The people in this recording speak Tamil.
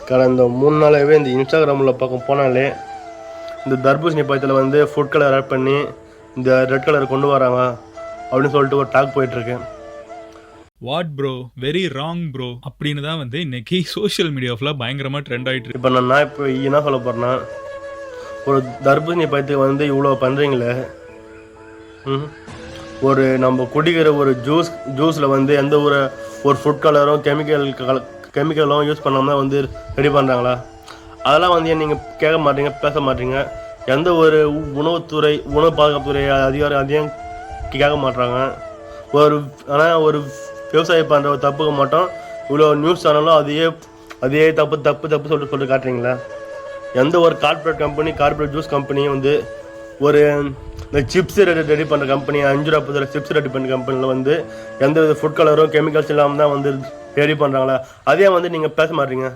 கடந்த 3 நாளாகவே இந்த இன்ஸ்டாகிராமில் பார்க்க போனாலே இந்த தர்பூசணி பழத்தில் வந்து ஃபுட் கலர் ஆட் பண்ணி இந்த ரெட் கலர் கொண்டு வராங்க அப்படின்னு சொல்லிட்டு ஒரு டாக் போயிட்டுருக்கு. What bro, very wrong bro அப்படின்னு தான் வந்து இன்னைக்கு சோஷியல் மீடியா ஃபுல்லாக பயங்கரமாக ட்ரெண்ட் ஆகிட்டு இருக்கு. இப்போ நான் இப்போ என்ன சொல்ல போகிறேன்னா, ஒரு தர்பூசணி பழத்துக்கு வந்து இவ்வளோ பண்ணுறீங்களே, ஒரு நம்ம குடிக்கிற ஒரு ஜூஸில் வந்து எந்த ஒரு ஃபுட் கலரும் கெமிக்கலும் யூஸ் பண்ணாமல் வந்து ரெடி பண்ணுறாங்களா? அதெல்லாம் வந்து நீங்கள் கேட்க மாட்டீங்க, பேச மாட்டீங்க. எந்த ஒரு உணவு பாதுகாப்புத்துறை அதிகாரி அதையும் கேட்க மாட்டாங்க. ஆனால் ஒரு விவசாயம் பண்ணுற ஒரு தப்புக்க மாட்டோம். இவ்வளோ நியூஸ் சேனலும் அதையே தப்பு சொல்லிட்டு காட்டுறீங்களா? எந்த ஒரு கார்பரேட் ஜூஸ் கம்பெனியும் வந்து ஒரு இந்த சிப்ஸ் ரெடி பண்ணுற கம்பெனி 5 ரூபா சிப்ஸ் ரெடி பண்ணுற கம்பெனியில் வந்து எந்த வித ஃபுட் கலரும் கெமிக்கல்ஸ் இல்லாமல் தான் வந்து ரெடி பண்ணுறாங்களா? அதே வந்து நீங்கள் பேச மாட்டீங்க.